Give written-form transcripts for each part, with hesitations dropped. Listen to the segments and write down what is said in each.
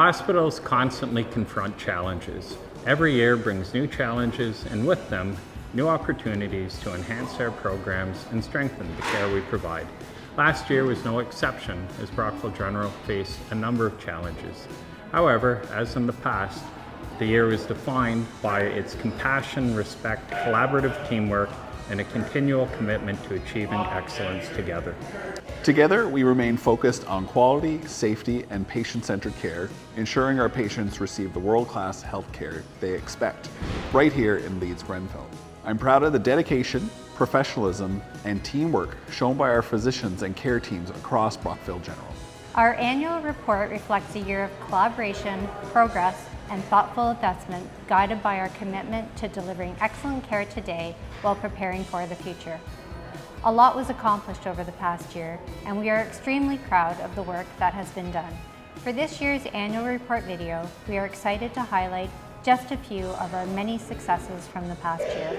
Hospitals constantly confront challenges. Every year brings new challenges and with them, new opportunities to enhance our programs and strengthen the care we provide. Last year was no exception as Brockville General faced a number of challenges. However, as in the past, the year was defined by its compassion, respect, collaborative teamwork, and a continual commitment to achieving excellence together. Together, we remain focused on quality, safety, and patient-centered care, ensuring our patients receive the world-class health care they expect, right here in Leeds-Grenville. I'm proud of the dedication, professionalism, and teamwork shown by our physicians and care teams across Brockville General. Our annual report reflects a year of collaboration, progress, and thoughtful investment guided by our commitment to delivering excellent care today while preparing for the future. A lot was accomplished over the past year, and we are extremely proud of the work that has been done. For this year's annual report video, we are excited to highlight just a few of our many successes from the past year.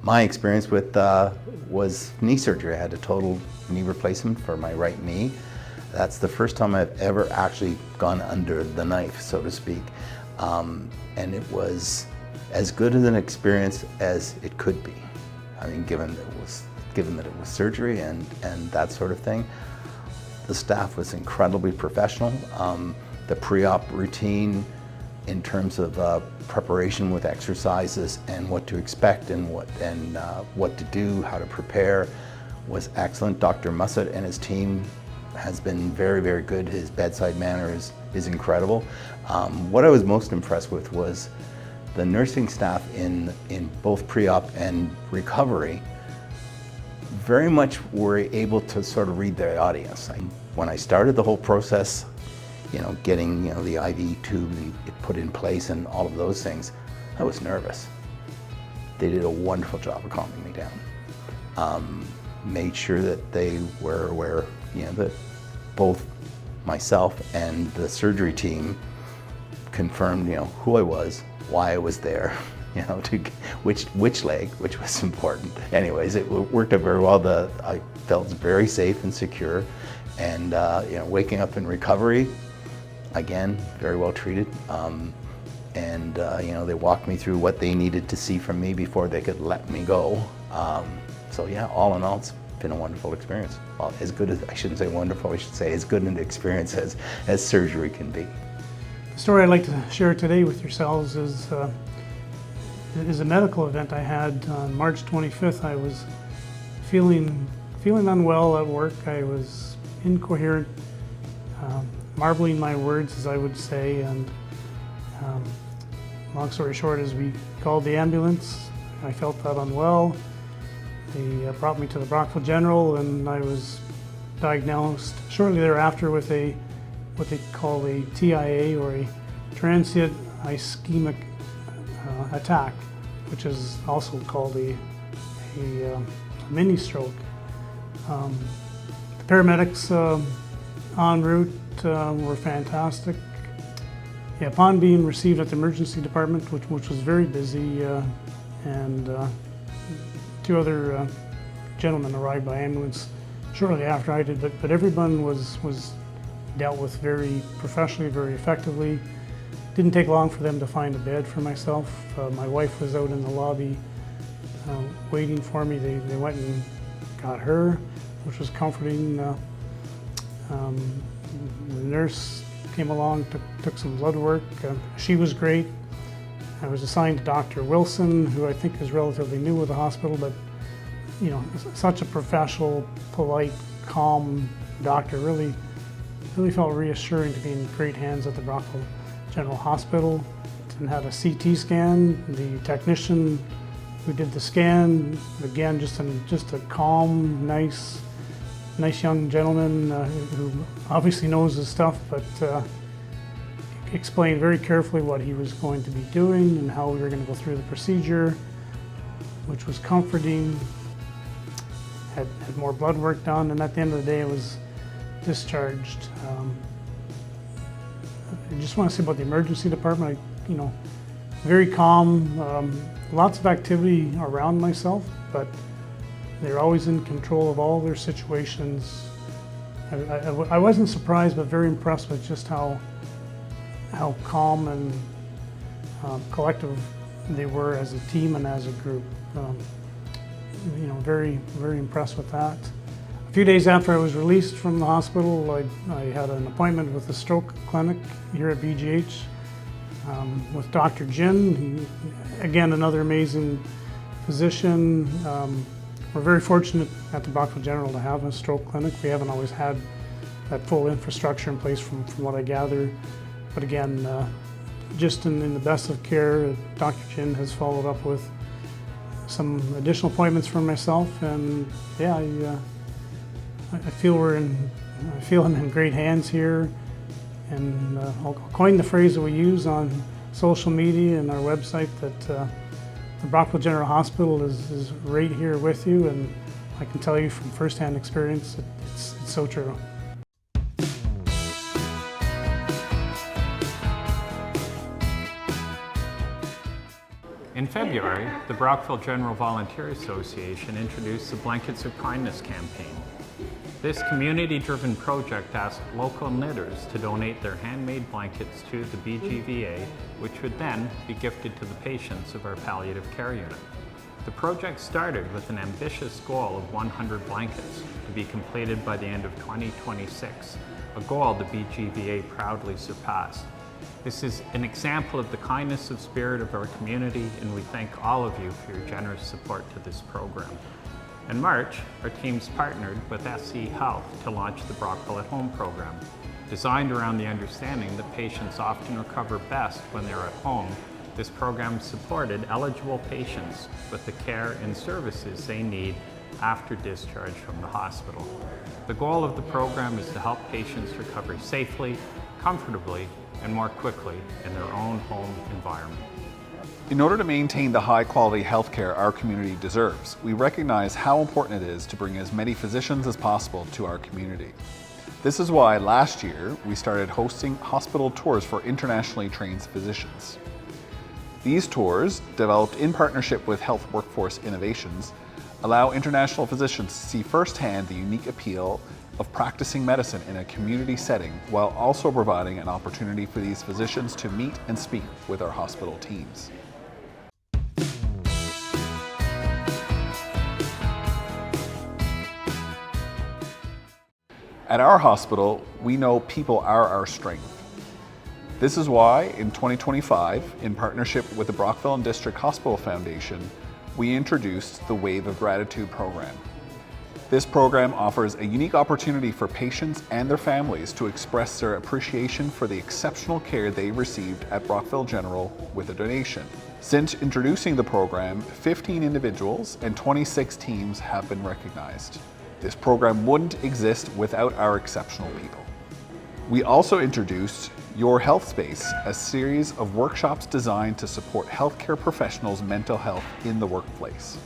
My experience with was knee surgery. I had a total knee replacement for my right knee. That's the first time I've ever actually gone under the knife, so to speak. And it was as good of an experience as it could be. I mean, given that it was surgery and that sort of thing. The staff was incredibly professional. The pre-op routine in terms of preparation with exercises and what to expect and what to do, how to prepare, was excellent. Dr. Mussett and his team has been very, very good. His bedside manner is incredible. What I was most impressed with was the nursing staff in both pre-op and recovery very much were able to sort of read their audience. When I started the whole process, getting the IV tube put in place and all of those things, I was nervous. They did a wonderful job of calming me down. Made sure that they were aware, that both myself and the surgery team confirmed, who I was, why I was there, to which leg, which was important. Anyways, it worked out very well. I felt very safe and secure, and waking up in recovery, again, very well treated. They walked me through what they needed to see from me before they could let me go. So yeah, all in all, it's been a wonderful experience. Well, as good as, I shouldn't say wonderful, I should say as good an experience as surgery can be. The story I'd like to share today with yourselves is a medical event I had on March 25th. I was feeling unwell at work. I was incoherent, marbling my words, as I would say, and long story short is we called the ambulance. I felt that unwell. They brought me to the Brockville General, and I was diagnosed shortly thereafter with what they call a TIA, or a transient ischemic attack, which is also called a mini stroke. The paramedics en route were fantastic. Yeah, upon being received at the emergency department, which was very busy, and two other gentlemen arrived by ambulance shortly after I did, but everyone was dealt with very professionally, very effectively. Didn't take long for them to find a bed for myself. My wife was out in the lobby waiting for me. They went and got her, which was comforting. The nurse came along, took some blood work. She was great. I was assigned to Dr. Wilson, who I think is relatively new with the hospital, but such a professional, polite, calm doctor. Really felt reassuring to be in great hands at the Brockville General Hospital. And had a CT scan. The technician who did the scan, again, just a calm, nice young gentleman who obviously knows his stuff, but explained very carefully what he was going to be doing and how we were going to go through the procedure, which was comforting. Had more blood work done, and at the end of the day, I was discharged. I just want to say about the emergency department, very calm, lots of activity around myself, but They're always in control of all their situations. I wasn't surprised, but very impressed with just how calm and collective they were as a team and as a group. Very, very impressed with that. A few days after I was released from the hospital, I had an appointment with the stroke clinic here at BGH with Dr. Jin. Again, another amazing physician. We're very fortunate at the Brockville General to have a stroke clinic. We haven't always had that full infrastructure in place from what I gather. But again, just in the best of care, Dr. Jin has followed up with some additional appointments for myself, and yeah, I feel I'm in great hands here. And I'll coin the phrase that we use on social media and our website that the Brockville General Hospital is right here with you, and I can tell you from firsthand experience it's so true. In February, the Brockville General Volunteer Association introduced the Blankets of Kindness campaign. This community-driven project asked local knitters to donate their handmade blankets to the BGVA, which would then be gifted to the patients of our palliative care unit. The project started with an ambitious goal of 100 blankets to be completed by the end of 2026, a goal the BGVA proudly surpassed. This is an example of the kindness of spirit of our community, and we thank all of you for your generous support to this program. In March, our teams partnered with SC Health to launch the Brockville at Home program. Designed around the understanding that patients often recover best when they're at home, this program supported eligible patients with the care and services they need after discharge from the hospital. The goal of the program is to help patients recover safely, comfortably, and more quickly in their own home environment. In order to maintain the high-quality healthcare our community deserves, we recognize how important it is to bring as many physicians as possible to our community. This is why last year we started hosting hospital tours for internationally trained physicians. These tours, developed in partnership with Health Workforce Innovations, allow international physicians to see firsthand the unique appeal of practicing medicine in a community setting, while also providing an opportunity for these physicians to meet and speak with our hospital teams. At our hospital, we know people are our strength. This is why in 2025, in partnership with the Brockville and District Hospital Foundation, we introduced the Wave of Gratitude program. This program offers a unique opportunity for patients and their families to express their appreciation for the exceptional care they received at Brockville General with a donation. Since introducing the program, 15 individuals and 26 teams have been recognized. This program wouldn't exist without our exceptional people. We also introduced Your Health Space, a series of workshops designed to support healthcare professionals' mental health in the workplace.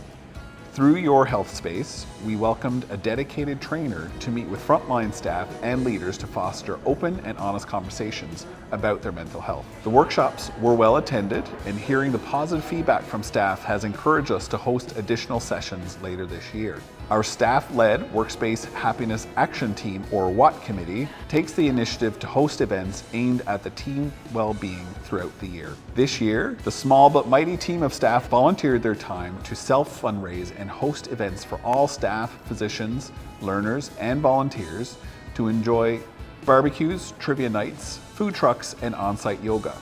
Through Your Health Space, we welcomed a dedicated trainer to meet with frontline staff and leaders to foster open and honest conversations about their mental health. The workshops were well attended, and hearing the positive feedback from staff has encouraged us to host additional sessions later this year. Our staff-led Workspace Happiness Action Team, or WAT Committee, takes the initiative to host events aimed at the team well-being throughout the year. This year, the small but mighty team of staff volunteered their time to self-fundraise and host events for all staff, physicians, learners, and volunteers to enjoy barbecues, trivia nights, food trucks, and on-site yoga.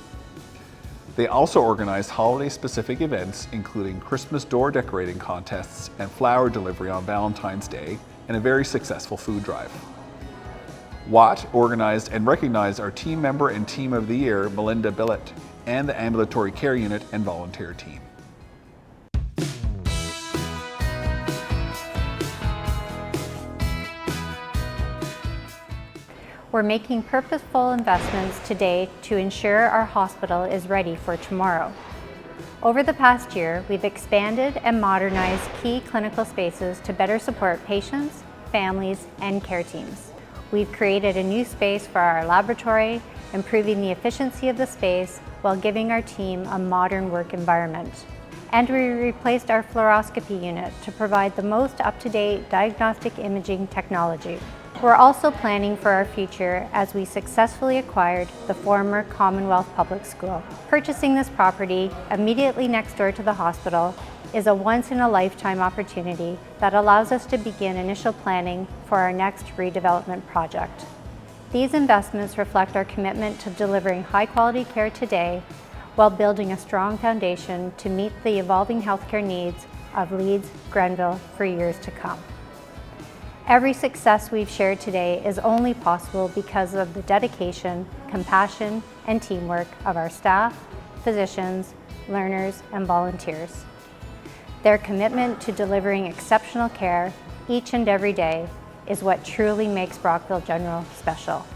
They also organized holiday-specific events, including Christmas door decorating contests and flower delivery on Valentine's Day, and a very successful food drive. WAT organized and recognized our team member and team of the year, Melinda Billett, and the ambulatory care unit and volunteer team. We're making purposeful investments today to ensure our hospital is ready for tomorrow. Over the past year, we've expanded and modernized key clinical spaces to better support patients, families, and care teams. We've created a new space for our laboratory, improving the efficiency of the space while giving our team a modern work environment. And we replaced our fluoroscopy unit to provide the most up-to-date diagnostic imaging technology. We're also planning for our future as we successfully acquired the former Commonwealth Public School. Purchasing this property immediately next door to the hospital is a once-in-a-lifetime opportunity that allows us to begin initial planning for our next redevelopment project. These investments reflect our commitment to delivering high-quality care today while building a strong foundation to meet the evolving healthcare needs of Leeds, Grenville for years to come. Every success we've shared today is only possible because of the dedication, compassion, and teamwork of our staff, physicians, learners, and volunteers. Their commitment to delivering exceptional care each and every day is what truly makes Brockville General special.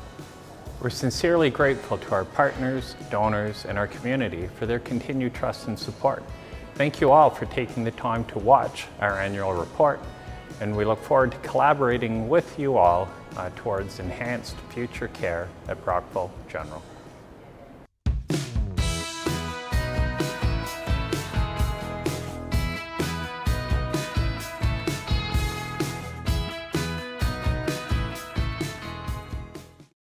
We're sincerely grateful to our partners, donors, and our community for their continued trust and support. Thank you all for taking the time to watch our annual report, and we look forward to collaborating with you all towards enhanced future care at Brockville General.